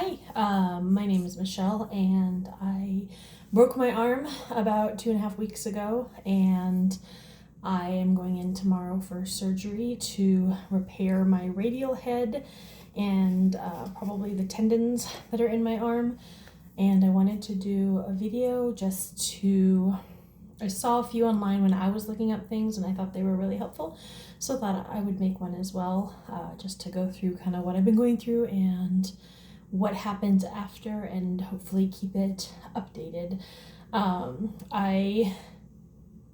Hi, my name is Michelle, and I broke my arm about 2.5 weeks ago, and I am going in tomorrow for surgery to repair my radial head and probably the tendons that are in my arm. And I wanted to do a video I saw a few online when I was looking up things, and I thought they were really helpful. So I thought I would make one as well, just to go through kind of what I've been going through and what happens after, and hopefully keep it updated. I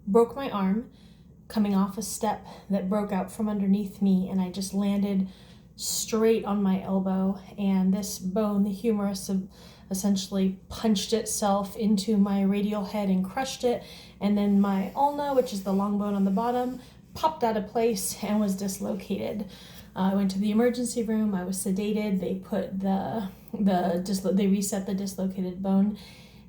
broke my arm coming off a step that broke out from underneath me, and I just landed straight on my elbow, and this bone, the humerus, essentially punched itself into my radial head and crushed it, and then my ulna, which is the long bone on the bottom, popped out of place and was dislocated. I went to the emergency room. I was sedated. They put they reset the dislocated bone,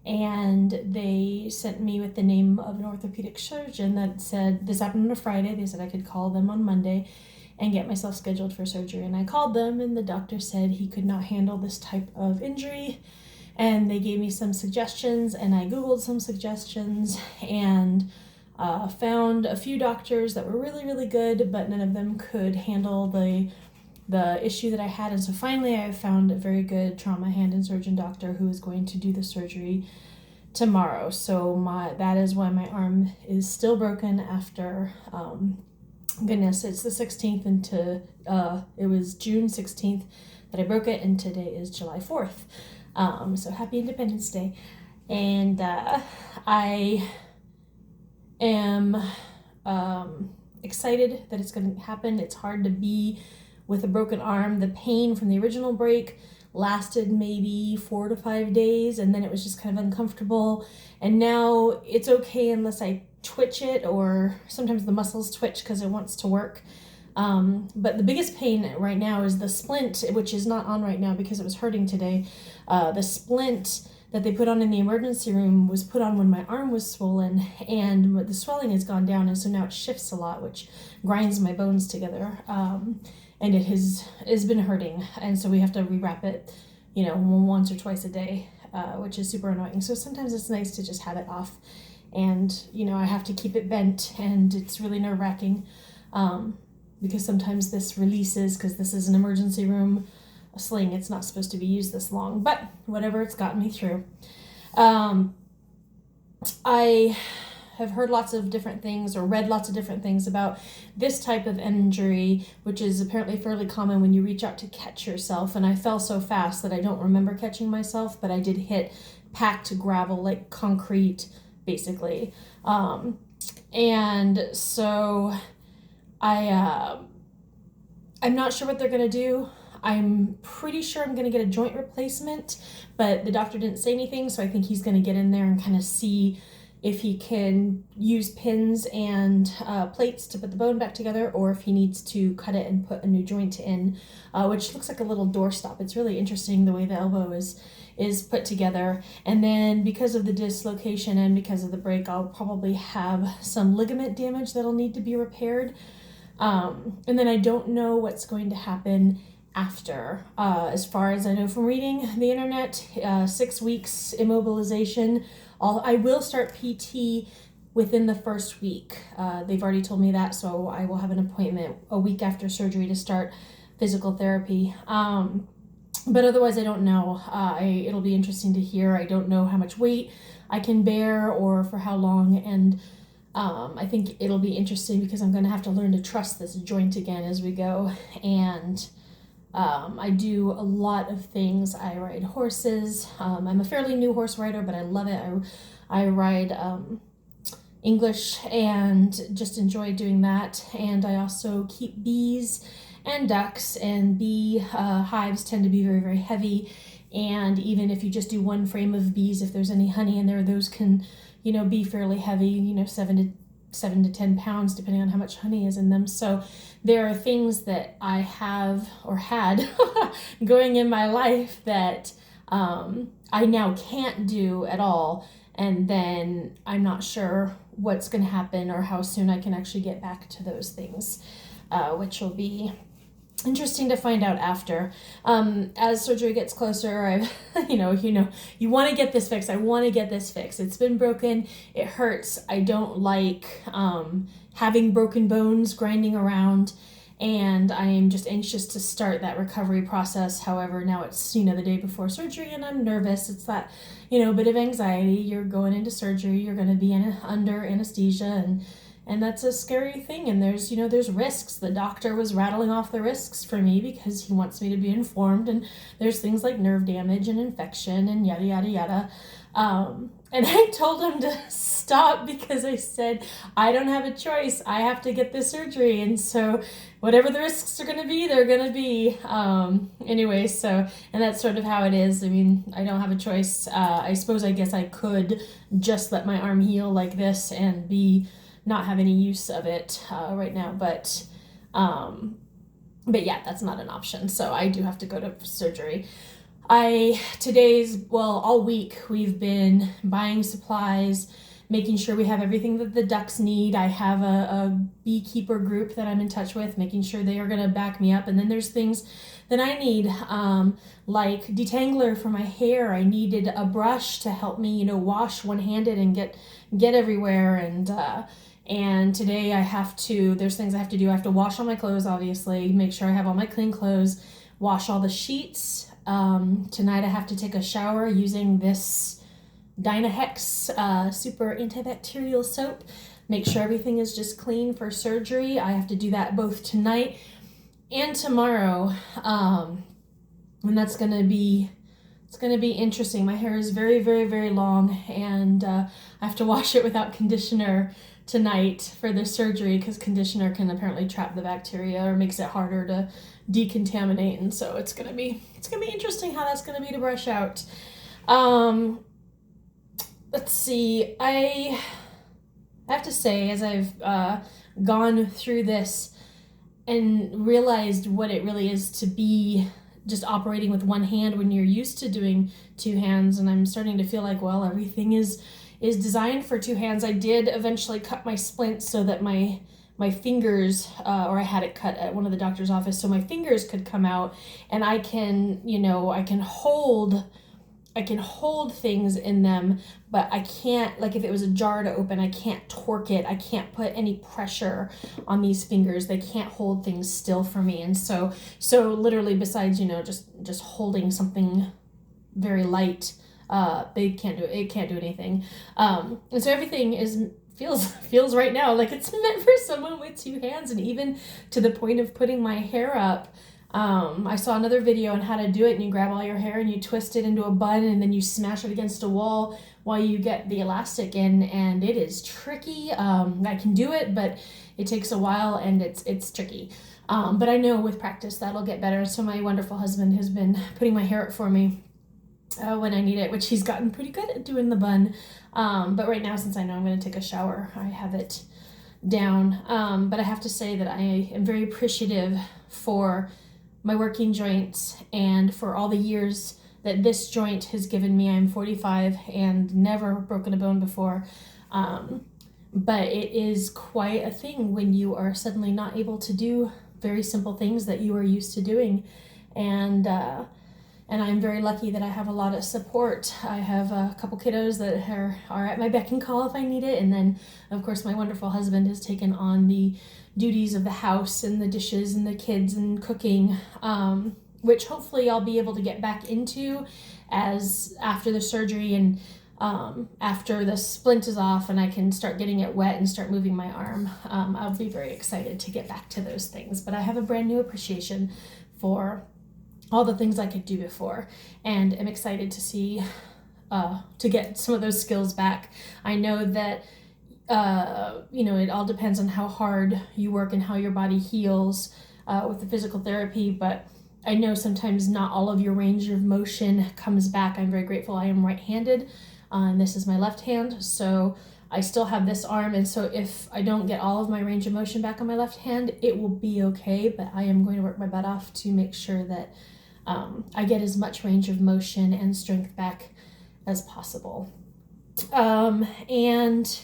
and they sent me with the name of an orthopedic surgeon that said, this happened on a Friday. They said I could call them on Monday and get myself scheduled for surgery. And I called them, and the doctor said he could not handle this type of injury. And they gave me some suggestions, and I Googled some suggestions, and found a few doctors that were really, really good, but none of them could handle the issue that I had. And so finally I found a very good trauma hand and surgeon doctor who is going to do the surgery tomorrow. So that is why my arm is still broken after, goodness, it's the 16th, and it was June 16th that I broke it, and today is July 4th. So happy Independence Day. And I am excited that it's going to happen. It's hard to be with a broken arm. The pain from the original break lasted maybe 4 to 5 days, and then it was just kind of uncomfortable. And now it's okay unless I twitch it, or sometimes the muscles twitch because it wants to work. But the biggest pain right now is the splint, which is not on right now because it was hurting today. The splint that they put on in the emergency room was put on when my arm was swollen, and the swelling has gone down, and so now it shifts a lot, which grinds my bones together. And it has been hurting, and so we have to rewrap it, once or twice a day, which is super annoying. So sometimes it's nice to just have it off, and I have to keep it bent, and it's really nerve-wracking, because sometimes this releases, because this is an emergency room, a sling. It's not supposed to be used this long, but whatever, it's gotten me through. I have heard lots of different things, or read lots of different things about this type of injury, which is apparently fairly common when you reach out to catch yourself. And I fell so fast that I don't remember catching myself, but I did hit packed gravel, like concrete, basically. And so I'm not sure what they're gonna do. I'm pretty sure I'm going to get a joint replacement, but the doctor didn't say anything, so I think he's going to get in there and kind of see if he can use pins and plates to put the bone back together, or if he needs to cut it and put a new joint in, which looks like a little doorstop. It's really interesting the way the elbow is put together. And then because of the dislocation and because of the break, I'll probably have some ligament damage that'll need to be repaired. And then I don't know what's going to happen after. As far as I know from reading the internet, 6 weeks immobilization. I will start PT within the first week. They've already told me that, so I will have an appointment a week after surgery to start physical therapy. But otherwise, I don't know. It'll be interesting to hear. I don't know how much weight I can bear or for how long, and I think it'll be interesting because I'm going to have to learn to trust this joint again as we go. And I do a lot of things. I ride horses. I'm a fairly new horse rider, but I love it. I ride English and just enjoy doing that. And I also keep bees and ducks, and bee hives tend to be very, very heavy. And even if you just do one frame of bees, if there's any honey in there, those can, be fairly heavy, 7 to 10 pounds, depending on how much honey is in them. So there are things that I have or had going in my life that I now can't do at all. And then I'm not sure what's going to happen or how soon I can actually get back to those things, which will be interesting to find out after. As surgery gets closer, I've, you want to get this fixed. I want to get this fixed. It's been broken. It hurts. I don't like having broken bones grinding around, and I am just anxious to start that recovery process. However, now it's, the day before surgery and I'm nervous. It's that, bit of anxiety. You're going into surgery. You're going to be under anesthesia, and that's a scary thing. And there's risks. The doctor was rattling off the risks for me because he wants me to be informed. And there's things like nerve damage and infection and yada, yada, yada. And I told him to stop because I said, I don't have a choice. I have to get this surgery. And so whatever the risks are going to be, they're going to be. Anyway, so, and that's sort of how it is. I mean, I don't have a choice. I guess I could just let my arm heal like this and not have any use of it right now, but yeah, that's not an option. So I do have to go to surgery. All week we've been buying supplies, making sure we have everything that the ducks need. I have a beekeeper group that I'm in touch with, making sure they are going to back me up. And then there's things that I need, like detangler for my hair. I needed a brush to help me, wash one-handed and get everywhere. And today there's things I have to do. I have to wash all my clothes, obviously, make sure I have all my clean clothes, wash all the sheets. Tonight I have to take a shower using this Dynahex super antibacterial soap. Make sure everything is just clean for surgery. I have to do that both tonight and tomorrow. And it's going to be interesting. My hair is very, very, very long, and I have to wash it without conditioner tonight for the surgery because conditioner can apparently trap the bacteria or makes it harder to decontaminate. And so it's gonna be interesting how that's gonna be to brush out. Let's see. I have to say, as I've gone through this and realized what it really is to be just operating with one hand when you're used to doing two hands, and I'm starting to feel like, well, everything is designed for two hands. I did eventually cut my splint so that my fingers, or I had it cut at one of the doctor's office, so my fingers could come out, and I can hold things in them, but I can't, like if it was a jar to open, I can't torque it. I can't put any pressure on these fingers. They can't hold things still for me. And so literally besides, just holding something very light, it can't do anything. And so everything feels right now like it's meant for someone with two hands, and even to the point of putting my hair up. I saw another video on how to do it, and you grab all your hair and you twist it into a bun, and then you smash it against a wall while you get the elastic in, and it is tricky. I can do it, but it takes a while and it's tricky. But I know with practice that'll get better. So my wonderful husband has been putting my hair up for me when I need it, which he's gotten pretty good at doing the bun. But right now, since I know I'm going to take a shower, I have it down. But I have to say that I am very appreciative for my working joints and for all the years that this joint has given me. I'm 45 and never broken a bone before. But it is quite a thing when you are suddenly not able to do very simple things that you are used to doing. And I'm very lucky that I have a lot of support. I have a couple kiddos that are at my beck and call if I need it. And then, of course, my wonderful husband has taken on the duties of the house and the dishes and the kids and cooking, which hopefully I'll be able to get back into as after the surgery and after the splint is off and I can start getting it wet and start moving my arm. I'll be very excited to get back to those things. But I have a brand new appreciation for all the things I could do before, and I'm excited to see to get some of those skills back. I know that it all depends on how hard you work and how your body heals with the physical therapy, but I know sometimes not all of your range of motion comes back. I'm very grateful I am right-handed, and this is my left hand, so I still have this arm, and so if I don't get all of my range of motion back on my left hand, it will be okay, but I am going to work my butt off to make sure that I get as much range of motion and strength back as possible. And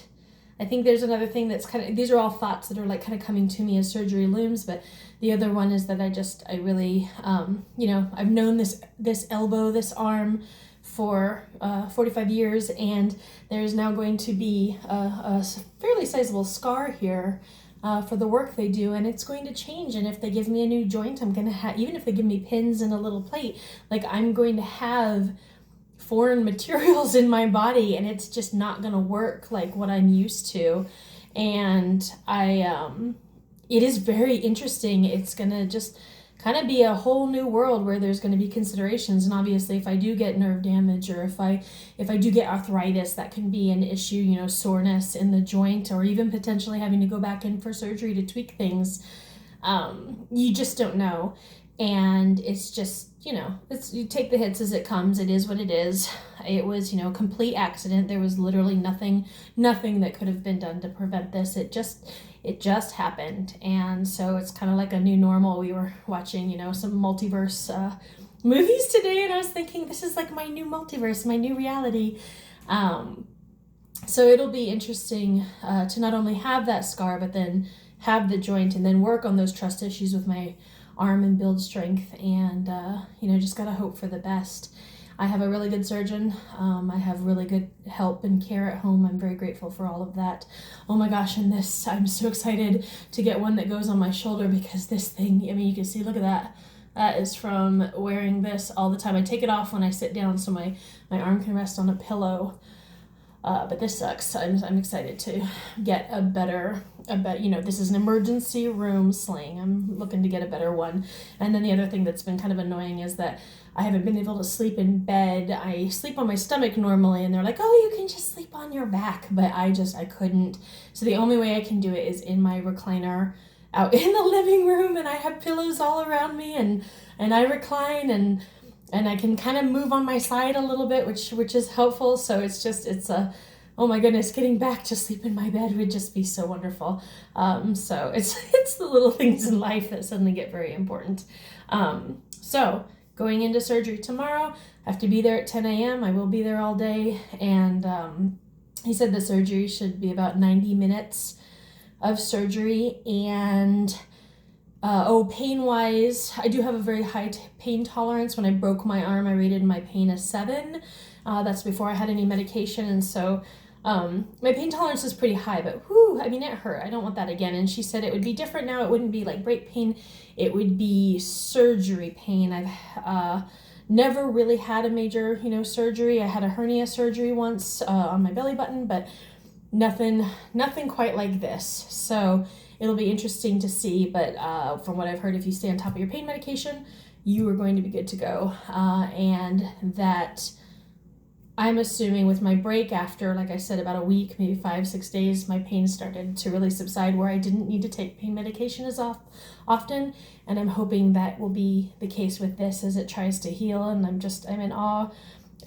I think there's another thing that's these are all thoughts that are like kind of coming to me as surgery looms, but the other one is that I really, I've known this elbow, this arm for 45 years, and there's now going to be a fairly sizable scar here for the work they do, and it's going to change. And if they give me a new joint, I'm going to have, even if they give me pins and a little plate, like I'm going to have foreign materials in my body, and it's just not going to work like what I'm used to. And it is very interesting. It's going to just kind of be a whole new world where there's going to be considerations. And obviously, if I do get nerve damage, or if I do get arthritis, that can be an issue, soreness in the joint, or even potentially having to go back in for surgery to tweak things. You just don't know. And it's just, you take the hits as it comes. It is what it is. It was, a complete accident. There was literally nothing that could have been done to prevent this. It just happened. And so it's kind of like a new normal. We were watching, some multiverse movies today, and I was thinking, this is like my new multiverse, my new reality. So it'll be interesting to not only have that scar, but then have the joint, and then work on those trust issues with my arm and build strength, and just gotta hope for the best. I have a really good surgeon. I have really good help and care at home. I'm very grateful for all of that. Oh my gosh, and this, I'm so excited to get one that goes on my shoulder, because this thing, you can see, look at that. That is from wearing this all the time. I take it off when I sit down so my arm can rest on a pillow. But this sucks. I'm excited to get a better, this is an emergency room sling. I'm looking to get a better one. And then the other thing that's been kind of annoying is that I haven't been able to sleep in bed. I sleep on my stomach normally, and they're like, oh, you can just sleep on your back. But I couldn't. So the only way I can do it is in my recliner out in the living room, and I have pillows all around me, and I recline, and I can kind of move on my side a little bit, which is helpful. So oh my goodness, getting back to sleep in my bed would just be so wonderful. So it's the little things in life that suddenly get very important. So going into surgery tomorrow, I have to be there at 10 a.m. I will be there all day. And he said the surgery should be about 90 minutes of surgery. And pain-wise, I do have a very high pain tolerance. When I broke my arm, I rated my pain a 7. That's before I had any medication, and so my pain tolerance is pretty high, but it hurt. I don't want that again. And she said it would be different now. It wouldn't be like break pain. It would be surgery pain. I've never really had a major, surgery. I had a hernia surgery once on my belly button, but nothing quite like this. So it'll be interesting to see, but from what I've heard, if you stay on top of your pain medication, you are going to be good to go. And that I'm assuming with my break, after, like I said, about a week, maybe 5-6 days, my pain started to really subside, where I didn't need to take pain medication as often. And I'm hoping that will be the case with this as it tries to heal. And I'm in awe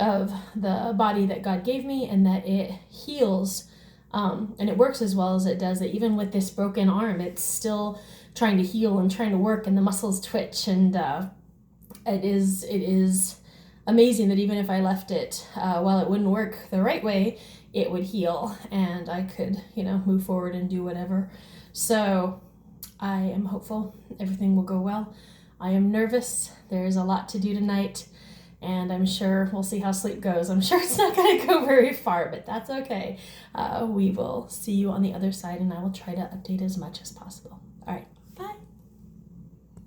of the body that God gave me, and that it heals. And it works as well as it does. That even with this broken arm, it's still trying to heal and trying to work, and the muscles twitch. And it is amazing that even if I left it, while it wouldn't work the right way, it would heal, and I could, move forward and do whatever. So I am hopeful everything will go well. I am nervous. There's a lot to do tonight. And I'm sure we'll see how sleep goes. I'm sure it's not going to go very far, but that's okay. We will see you on the other side, and I will try to update as much as possible.